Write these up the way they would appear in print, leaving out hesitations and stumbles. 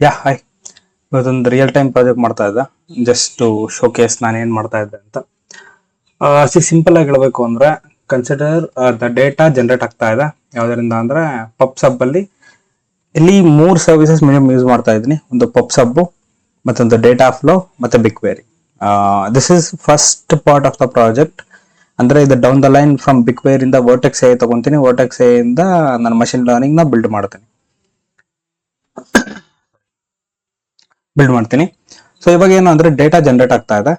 Hi. ಇವತ್ತೊಂದು real time project ಮಾಡ್ತಾ ಇದ್ದೆ. ಜಸ್ಟ್ ಟು ಶೋಕೇಸ್ ನಾನು ಏನು ಮಾಡ್ತಾ ಇದ್ದೆ ಅಂತ. ಸಿಂಪಲ್ ಆಗಿ ಹೇಳಬೇಕು ಅಂದ್ರೆ, ಕನ್ಸಿಡರ್ ದ ಡೇಟಾ ಜನರೇಟ್ ಆಗ್ತಾ ಇದೆ ಯಾವ್ದರಿಂದ ಅಂದ್ರೆ ಪಬ್ಸಬ್ ಅಲ್ಲಿ. ಇಲ್ಲಿ 3 ಸರ್ವಿಸಸ್ ಮಿನಿಮಮ್ ಯೂಸ್ ಮಾಡ್ತಾ ಇದ್ದೀನಿ. ಒಂದು ಪಬ್ಸಬ್, ಮತ್ತೊಂದು ಡೇಟಾ ಫ್ಲೋ, ಮತ್ತೆ big query. This is first part of the project. ಅಂದ್ರೆ ಇದು down the line from big query ಇಂದ ವರ್ಟೆಕ್ಸ್ ಎ ತಗೊಂತೀನಿ. ವರ್ಟೆಕ್ಸ್ ಎ ಇಂದ ನಾನು ಮಷಿನ್ ಲರ್ನಿಂಗ್ ನ ಬಿಲ್ಡ್ ಮಾಡ್ತೀನಿ. ಸೊ ಇವಾಗ ಏನು ಅಂದ್ರೆ ಡೇಟಾ ಜನರೇಟ್ ಆಗ್ತಾ ಇದೆ.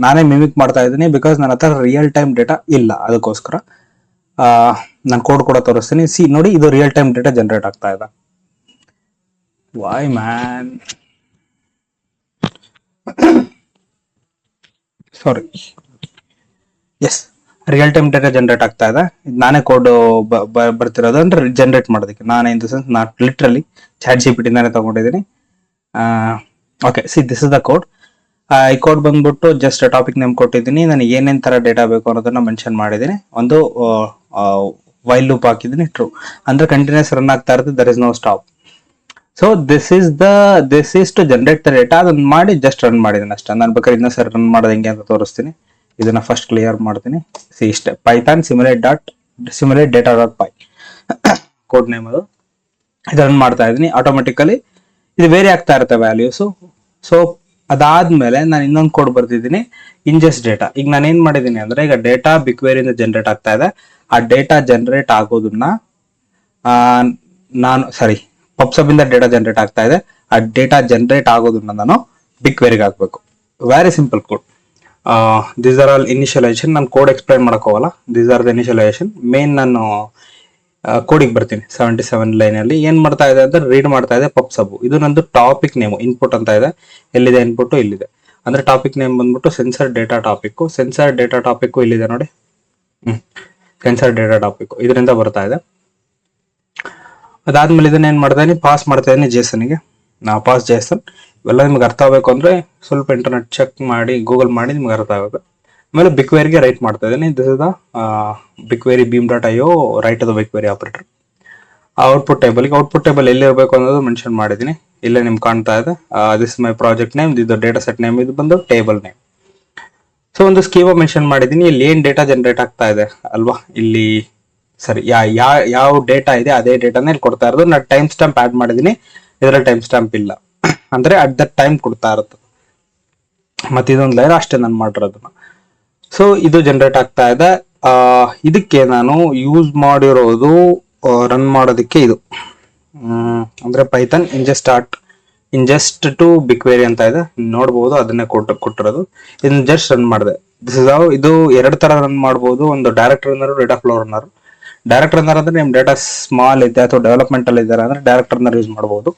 ನಾನೇ ಮಿಮಿಕ್ ಮಾಡ್ತಾ ಇದ್ದೀನಿ ಬಿಕಾಸ್ ನನ್ನ ಹತ್ರ ರಿಯಲ್ ಟೈಮ್ ಡೇಟಾ ಇಲ್ಲ. ಅದಕ್ಕೋಸ್ಕರ ನಾನು ಕೋಡ್ ಕೂಡ ತೋರಿಸ್ತೀನಿ. ನೋಡಿ, ಇದು ರಿಯಲ್ ಟೈಮ್ ಡೇಟಾ ಜನರೇಟ್ ಆಗ್ತಾ ಇದೆ. Why man, sorry. Yes, real time data generate ಆಗ್ತಾ ಇದೆ. ನಾನೇ ಕೋಡ್ ಬರ್ತಿರೋದು ಅಂದ್ರೆ ಜನರೇಟ್ ಮಾಡೋದಕ್ಕೆ. ನಾನೇ in the sense not literally ChatGPT ನಾನೇ ತಗೊಂಡಿದ್ದೀನಿ. Okay, this is the code. ಈ ಕೋಡ್ ಬಂದ್ಬಿಟ್ಟು ಜಸ್ಟ್ ಟಾಪಿಕ್ ನೇಮ್ ಕೊಟ್ಟಿದ್ದೀನಿ. ನನಗೆ ಏನೇನ್ ತರ ಡೇಟಾ ಬೇಕು ಅನ್ನೋದನ್ನ ಮೆನ್ಷನ್ ಮಾಡಿದ್ದೀನಿ. ಒಂದು ವೈಲ್ ಲೂಪ್ ಹಾಕಿದ್ದೀನಿ, ಟ್ರೂ ಅಂದ್ರೆ ಕಂಟಿನ್ಯೂಸ್ ರನ್ ಆಗ್ತಾ ಇರುತ್ತೆ, there is no stop. So this is to generate the data. ಅದನ್ನ ಮಾಡಿ ಜಸ್ಟ್ ರನ್ ಮಾಡಿದ್ದೀನಿ ಅಷ್ಟೇ. ನಾನು ಬೇಕಾದ್ರೆ ಇನ್ನೂ ಸರಿ ರನ್ ಮಾಡೋದು ಹೆಂಗೆ ಅಂತ ತೋರಿಸ್ತೀನಿ. ಇದನ್ನ ಫಸ್ಟ್ ಕ್ಲಿಯರ್ ಮಾಡ್ತೀನಿ. ಇಷ್ಟೇ, Python simulate data dot py code name ಅದು. ಇದು ರನ್ ಮಾಡ್ತಾ ಇದ್ದೀನಿ. ಆಟೋಮೆಟಿಕಲಿ ಇದು ವೇರಿ ಆಗ್ತಾ ಇರುತ್ತೆ ವ್ಯಾಲ್ಯೂಸ್. ಸೊ ಅದಾದ್ಮೇಲೆ ನಾನು ಇನ್ನೊಂದು ಕೋಡ್ ಬರ್ತಿದ್ದೀನಿ, ಇಂಜೆಸ್ಟ್ ಡೇಟಾ. ಈಗ ನಾನು ಏನ್ ಮಾಡಿದ್ದೀನಿ ಅಂದ್ರೆ, ಈಗ ಡೇಟಾ ಬಿಗ್ ಕ್ವೆರಿಯಿಂದ ಜನರೇಟ್ ಆಗ್ತಾ ಇದೆ. ಆ ಡೇಟಾ ಜನರೇಟ್ ಆಗೋದನ್ನ ಪಬ್ಸಬ್ ಇಂದ ಡೇಟಾ ಜನರೇಟ್ ಆಗ್ತಾ ಇದೆ. ಆ ಡೇಟಾ ಜನರೇಟ್ ಆಗೋದನ್ನ ನಾನು ಬಿಗ್ ಕ್ವೆರಿಗೆ ಹಾಕ್ಬೇಕು. Very simple code. These are all initialisation. ನಾನು ಕೋಡ್ ಎಕ್ಸ್ಪ್ಲೈನ್ ಮಾಡಕ್ ಹೋಗಲ್ಲ. These are the initialisation. Main ನಾನು ಕೋಡಿಗೆ ಬರ್ತೀನಿ. 77 ಲೈನ್ ಅಲ್ಲಿ ಏನ್ ಮಾಡ್ತಾ ಇದೆ ಅಂದ್ರೆ, ರೀಡ್ ಮಾಡ್ತಾ ಇದೆ ಪಬ್ಸಬ್. ಇದು ನಂದು ಟಾಪಿಕ್ ನೇಮ್ ಇನ್ಪುಟ್ ಅಂತ ಇದೆ. ಎಲ್ಲಿದೆ ಇನ್ಪುಟ್? ಇಲ್ಲಿದೆ. ಅಂದ್ರೆ ಟಾಪಿಕ್ ನೇಮ್ ಬಂದ್ಬಿಟ್ಟು sensor data topic. Sensor data topic ಇಲ್ಲಿದೆ ನೋಡಿ. ಸೆನ್ಸರ್ ಡೇಟಾ ಟಾಪಿಕ್ ಇದರಿಂದ ಬರ್ತಾ ಇದೆ. ಅದಾದ್ಮೇಲೆ ಇದನ್ನ ಏನ್ ಮಾಡ್ತಾ ಇದೀನಿ, ಪಾಸ್ ಮಾಡ್ತಾ ಇದೀನಿ ಜೇಸನ್ಗೆ. Pass Jason. ಇವೆಲ್ಲ ನಿಮ್ಗೆ ಅರ್ಥ ಆಗಬೇಕು ಅಂದ್ರೆ ಸ್ವಲ್ಪ ಇಂಟರ್ನೆಟ್ ಚೆಕ್ ಮಾಡಿ, ಗೂಗಲ್ ಮಾಡಿ ನಿಮ್ಗೆ ಅರ್ಥ ಆಗುತ್ತೆ. ಆಮೇಲೆ ಬಿಗ್ ಕ್ವೆರಿಗೆ ರೈಟ್ ಮಾಡ್ತಾ ಇದ್ದೀನಿ. This is the BigQuery beam dot IO write the BigQuery operator. Output table ಎಲ್ಲಿರಬೇಕು ಅನ್ನೋದು ಮೆನ್ಷನ್ ಮಾಡಿದ್ದೀನಿ. ಇಲ್ಲೇ ನಿಮ್ಗೆ ಕಾಣ್ತಾ ಇದೆ. ದಿಸ್ ಮೈ ಪ್ರಾಜೆಕ್ಟ್ ನೇಮ್, ಇದು ಡೇಟಾ ಸೆಟ್ ನೇಮ್, ಇದು ಬಂದು ಟೇಬಲ್ ನೇಮ್. ಸೊ ಒಂದು ಸ್ಕೀಮಾ ಮೆನ್ಷನ್ ಮಾಡಿದ್ದೀನಿ. ಇಲ್ಲಿ ಏನ್ ಡೇಟಾ ಜನರೇಟ್ ಆಗ್ತಾ ಇದೆ ಅಲ್ವಾ, ಇಲ್ಲಿ ಸರಿ ಯಾವ ಡೇಟಾ ಇದೆ ಅದೇ ಡೇಟಾನ ಇಲ್ಲಿ ಕೊಡ್ತಾ ಇರೋದು. ನಾನು ಟೈಮ್ ಸ್ಟಾಂಪ್ ಆಡ್ ಮಾಡಿದ್ದೀನಿ. ಇದರಲ್ಲಿ ಟೈಮ್ ಸ್ಟಾಂಪ್ ಇಲ್ಲ, ಅಂದ್ರೆ ಅಟ್ ದಟ್ ಟೈಮ್ ಕೊಡ್ತಾ ಇರುತ್ತೆ. ಮತ್ತೆ ಇದೊಂದು ಲೈನ್ ಅಷ್ಟೇ ನಾನು ಮಾಡಿರೋದನ್ನ. ಸೊ ಇದು ಜನರೇಟ್ ಆಗ್ತಾ ಇದೆ. ಇದಕ್ಕೆ ನಾನು ಯೂಸ್ ಮಾಡಿರೋದು ರನ್ ಮಾಡೋದಕ್ಕೆ ಇದು ಅಂದ್ರೆ Python ingest to big query ಅಂತ ಇದೆ, ನೋಡಬಹುದು. ಅದನ್ನೇ ಕೊಟ್ಟಿರೋದು. ಇದನ್ನ ಜಸ್ಟ್ ರನ್ ಮಾಡಿದೆ. ಇದು 2 ತರ ರನ್ ಮಾಡಬಹುದು. ಒಂದು direct runner, data flow runner. Direct runner ಅಂದ್ರೆ ನಿಮ್ ಡೇಟಾ ಸ್ಮಾಲ್ ಇದೆ ಅಥವಾ ಡೆವಲಪ್ಮೆಂಟ್ ಅಲ್ಲಿ ಇದ್ದಾರೆ ಅಂದ್ರೆ ಡೈರೆಕ್ಟ್ ರನ್ನರ್ ಯೂಸ್ ಮಾಡಬಹುದು.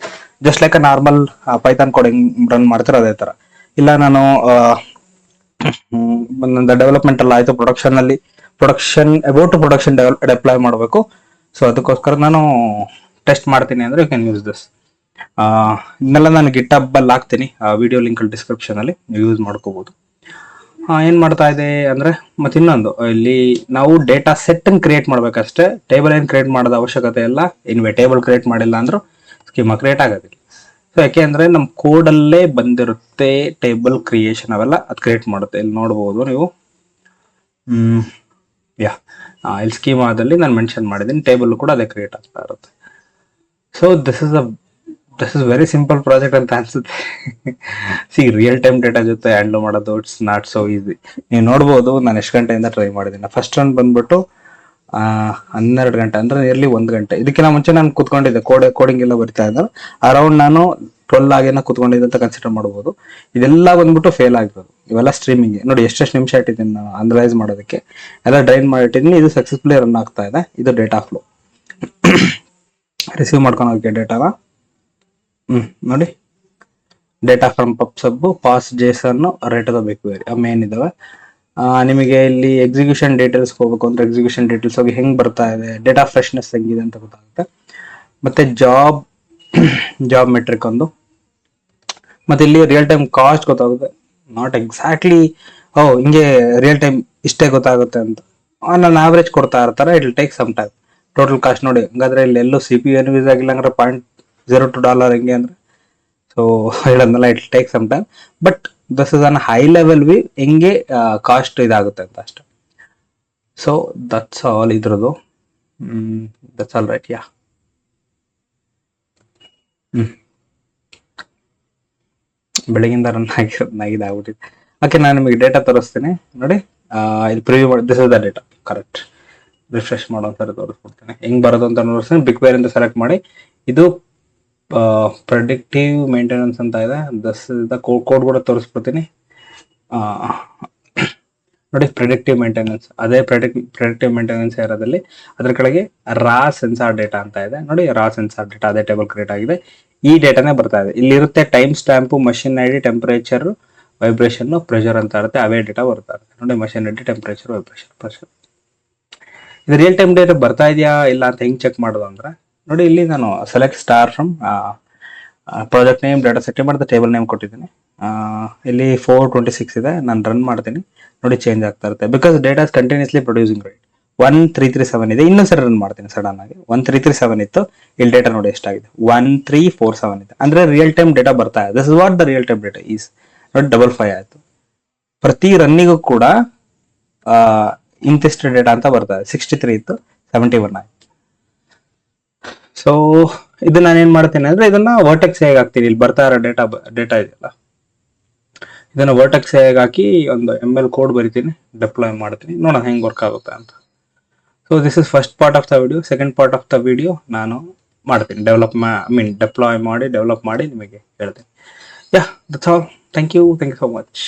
Just like normal Python coding run ಮಾಡ್ತಾರೆ ಅದೇ ತರ. ಇಲ್ಲ ನಾನು ಡೆವಲಪ್ಮೆಂಟ್ ಅಲ್ಲ ಆಯ್ತು, ಪ್ರೊಡಕ್ಷನ್ ಡೆಪ್ಲಾಯ್ ಮಾಡಬೇಕು. ಸೊ ಅದಕ್ಕೋಸ್ಕರ ನಾನು ಟೆಸ್ಟ್ ಮಾಡ್ತೀನಿ ಅಂದ್ರೆ ಯು ಕ್ಯಾನ್ ಯೂಸ್ ದಿಸ್. ಇದನ್ನೆಲ್ಲ ನಾನು ಗಿಟ್ ಹಬ್ ಅಲ್ಲಿ ಹಾಕ್ತೀನಿ, ವಿಡಿಯೋ ಲಿಂಕ್ ಡಿಸ್ಕ್ರಿಪ್ಷನ್ ಅಲ್ಲಿ ನೀವು ಯೂಸ್ ಮಾಡ್ಕೋಬಹುದು. ಏನ್ ಮಾಡ್ತಾ ಇದೆ ಅಂದ್ರೆ, ಮತ್ತೆ ಇನ್ನೊಂದು, ಇಲ್ಲಿ ನಾವು ಡೇಟಾ ಸೆಟ್ ಕ್ರಿಯೇಟ್ ಮಾಡ್ಬೇಕಷ್ಟೇ. ಟೇಬಲ್ ಏನ್ ಕ್ರಿಯೇಟ್ ಮಾಡೋದ ಅವಶ್ಯಕತೆ ಇಲ್ಲ. ಇನ್ವೇ ಟೇಬಲ್ ಕ್ರಿಯೇಟ್ ಮಾಡಿಲ್ಲ ಅಂದ್ರೂ ಸ್ಕೀಮಾ ಕ್ರಿಯೇಟ್ ಆಗೋದಿಲ್ಲ. ಸೊ ಯಾಕೆ ಅಂದ್ರೆ ನಮ್ ಕೋಡ್ ಅಲ್ಲೇ ಬಂದಿರುತ್ತೆ ಟೇಬಲ್ ಕ್ರಿಯೇಷನ್, ಅವೆಲ್ಲ ಅದು ಕ್ರಿಯೇಟ್ ಮಾಡುತ್ತೆ. ಇಲ್ಲಿ ನೋಡಬಹುದು ನೀವು. ಇಲ್ಲಿ ಸ್ಕೀಮಾದಲ್ಲಿ ನಾನು ಮೆನ್ಷನ್ ಮಾಡಿದ್ದೀನಿ. ಟೇಬಲ್ ಕೂಡ ಅದೇ ಕ್ರಿಯೇಟ್ ಆಗ್ತಾ ಇರುತ್ತೆ. So this is very simple project ಅಂತ ಅನ್ಸುತ್ತೆ. ರಿಯಲ್ ಟೈಮ್ ಡೇಟಾ ಜೊತೆ ಹ್ಯಾಂಡಲ್ ಮಾಡೋದು ಇಟ್ಸ್ ನಾಟ್ ಸೋ ಈಸಿ. ನೀವು ನೋಡ್ಬೋದು ನಾನು ಎಷ್ಟು ಗಂಟೆಯಿಂದ ಟ್ರೈ ಮಾಡಿದ್ದೀನಿ. ಫಸ್ಟ್ ರನ್ ಬಂದ್ಬಿಟ್ಟು 12 ಗಂಟೆ, ಅಂದ್ರೆ ನಿಯರ್ಲಿ 1 ಗಂಟೆ. ಇದಕ್ಕಿಂತ ಮುಂಚೆ ನಾನು ಕುತ್ಕೊಂಡಿದ್ದೆ ಕೋಡಿಂಗ್ ಎಲ್ಲ ಬರ್ತಾ ಇದ್ದ ಅರೌಂಡ್ ನಾನು 12 ಆಗೇನ ಕುತ್ಕೊಂಡಿದ್ದೆ ಅಂತ ಕನ್ಸಿಡರ್ ಮಾಡಬಹುದು. ಇದೆಲ್ಲ ಬಂದ್ಬಿಟ್ಟು ಫೇಲ್ ಆಗ್ಬೋದು. ಇವೆಲ್ಲ ಸ್ಟ್ರೀಮಿಂಗ್ ನೋಡಿ ಎಷ್ಟೆಷ್ಟು ನಿಮಿಷ ಇಟ್ಟಿದ್ದೀನಿ ನಾನು ಅನಲೈಸ್ ಮಾಡೋದಕ್ಕೆ. ಎಲ್ಲ ಡ್ರೈನ್ ಮಾಡಿಟ್ಟಿದ್ದೀನಿ. ಇದು ಸಕ್ಸಸ್ಫುಲಿ ರನ್ ಆಗ್ತಾ ಇದೆ. ಇದು ಡೇಟಾ ಫ್ಲೋ. ರಿಸೀವ್ ಮಾಡ್ಕೊಂಡು ಹೋಗಿ ಡೇಟಾನ ನೋಡಿ. Data from Pub Sub, parse JSON, write the BigQuery main ಇದಾವೆ. ನಿಮಗೆ ಇಲ್ಲಿ ಎಕ್ಸಿಕ್ಯೂಷನ್ ಡೀಟೇಲ್ಸ್ ಹೋಗ್ಬೇಕು ಅಂದ್ರೆ ಎಕ್ಸಿಕ್ಯೂಷನ್ ಡೀಟೇಲ್ಸ್ ಹೋಗಿ ಹೆಂಗ್ ಬರ್ತಾ ಇದೆ, ಡೇಟಾ ಫ್ರೆಶ್ನೆಸ್ ಹೆಂಗಿದೆ ಅಂತ ಗೊತ್ತಾಗುತ್ತೆ. ಮತ್ತೆ ಜಾಬ್ ಮೆಟ್ರಿಕ್ ಒಂದು, ಮತ್ತೆ ಇಲ್ಲಿ ರಿಯಲ್ ಟೈಮ್ ಕಾಸ್ಟ್ ಗೊತ್ತಾಗುತ್ತೆ. ನಾಟ್ ಎಕ್ಸಾಕ್ಟ್ಲಿ ಹಿಂಗೆ ರಿಯಲ್ ಟೈಮ್ ಇಷ್ಟೇ ಗೊತ್ತಾಗುತ್ತೆ ಅಂತ ನಾನು ಆವರೇಜ್ ಕೊಡ್ತಾ ಇರ್ತಾರೆ. It will take some time. Total cost ನೋಡಿ. ಹಂಗಾದ್ರೆ ಇಲ್ಲಿ ಎಲ್ಲೂ CPU ಏನು ಯೂಸ್ ಆಗಿಲ್ಲ ಅಂದ್ರೆ $0.02 ಹೆಂಗೆ ಅಂದ್ರೆ ಸೊ ಹೇಳೋದಲ್ಲ, it take some time, but this is an high level we ಹೆಂಗೆ ಕಾಸ್ಟ್ ಇದಾಗುತ್ತೆ ಅಂತ ಅಷ್ಟೆ. ಸೊ ದಟ್ಸ್ ಆಲ್ ಇದ್ರದ್ದು. That's all right. ಯಾ ಬೆಳಗಿಂದ ರನ್ ಆಗಿದಾಗ್ಬಿಟ್ಟಿದೆ. ಓಕೆ, ನಾನು ನಿಮಗೆ ಡೇಟಾ ತೋರಿಸ್ತೀನಿ ನೋಡಿ. ಇದು ಪ್ರಿವ್ಯೂ ಮಾಡಿ, this is the data. Correct. Refresh ಮಾಡೋ ಒಂದ್ಸರಿ ತೋರಿಸ್ಬಿಡ್ತೀನಿ ಹೆಂಗ್ ಬರೋದು ಅಂತ ನೋಡಿಸ್ತೀನಿ. ಬಿಗ್ ಬೇರ್ ಅಂತ ಸೆಲೆಕ್ಟ್ ಮಾಡಿ, ಇದು ಪ್ರೆಡಿಕ್ಟಿವ್ ಮೇಂಟೆನೆನ್ಸ್ ಅಂತ ಇದೆ. ದಿಸ್ ಇಸ್ ದ ಕೋಡ್ ಕೂಡ ತೋರಿಸ್ಬಿಡ್ತೀನಿ. ನೋಡಿ, ಪ್ರೆಡಿಕ್ಟಿವ್ ಮೇಂಟೆನೆನ್ಸ್, ಅದೇ ಪ್ರೆಡಿಕ್ಟಿವ್ ಮೇಂಟೆನೆನ್ಸ್ ಏರಿಯಾದಲ್ಲಿ ಅದ್ರ ಕೆಳಗೆ ರಾ ಸೆನ್ಸಾರ್ ಡೇಟಾ ಅಂತ ಇದೆ ನೋಡಿ. ರಾ ಸೆನ್ಸಾರ್ ಡೇಟಾ ಅದೇ ಟೇಬಲ್ ಕ್ರಿಯೇಟ್ ಆಗಿದೆ. ಈ ಡೇಟಾನೇ ಬರ್ತಾ ಇದೆ. ಇಲ್ಲಿರುತ್ತೆ timestamp, machine ID, temperature, vibration, pressure ಅಂತ ಇರುತ್ತೆ. ಅವೇ ಡೇಟಾ ಬರ್ತಾ ಇದೆ ನೋಡಿ. Machine ID, temperature, vibration, pressure. ಇದು ರಿಯಲ್ ಟೈಮ್ ಡೇಟಾ ಬರ್ತಾ ಇದೆಯಾ ಇಲ್ಲ ಅಂತ ಹೆಂಗ್ ಚೆಕ್ ಮಾಡೋದು ಅಂದ್ರೆ ನೋಡಿ, ಇಲ್ಲಿ ನಾನು select star from project name, data set ಮಾಡಿದ ಟೇಬಲ್ ನೇಮ್ ಕೊಟ್ಟಿದ್ದೀನಿ. ಇಲ್ಲಿ 426 ಇದೆ. ನಾನು ರನ್ ಮಾಡ್ತೀನಿ ನೋಡಿ, ಚೇಂಜ್ ಆಗ್ತಾ ಇರುತ್ತೆ. Because data is continuously producing right. 1337 ಇದೆ. ಇನ್ನೊಂದ್ಸರಿ ರನ್ ಮಾಡ್ತೀನಿ ಸಡನ್ ಆಗಿ. 1337 ಇತ್ತು, ಇಲ್ಲಿ ಡೇಟಾ ನೋಡಿ ಎಷ್ಟಾಗಿದೆ, 1347 ಇದೆ. ಅಂದ್ರೆ ರಿಯಲ್ ಟೈಮ್ ಡೇಟಾ ಬರ್ತಾ ಇದೆ. This is what the real time data is. ನೋಡಿ, 55 ಆಯ್ತು. ಪ್ರತಿ ರನ್ನಿಗೂ ಕೂಡ ಇಂತಿಷ್ಟು ಡೇಟಾ ಅಂತ ಬರ್ತಾ ಇದೆ. 63 ಇತ್ತು, 71 ಆಯ್ತು. ಸೊ ಇದು ನಾನು ಏನ್ ಮಾಡ್ತೀನಿ ಅಂದ್ರೆ, ಇದನ್ನ ವರ್ಟೆಕ್ಸ್ ಹೇಗೆ ಹಾಕ್ತೀನಿ, ಇಲ್ಲಿ ಬರ್ತಾ ಇರೋ ಡೇಟಾ ಇದೆಯಲ್ಲ, ಇದನ್ನ ವರ್ಟೆಕ್ಸ್ ಹೇಗೆ ಹಾಕಿ ಒಂದು ML ಕೋಡ್ ಬರಿತೀನಿ, ಡೆಪ್ಲಾಯ್ ಮಾಡ್ತೀನಿ, ನೋಡೋಣ ಹೆಂಗ್ ವರ್ಕ್ ಆಗುತ್ತೆ ಅಂತ. So this is first part of the video. Second part of the video ನಾನು ಮಾಡ್ತೀನಿ, ಡೆಪ್ಲಾಯ್ ಮಾಡಿ ಡೆವಲಪ್ ಮಾಡಿ ನಿಮಗೆ ಹೇಳ್ತೀನಿ. Yeah, that's all. Thank you so much.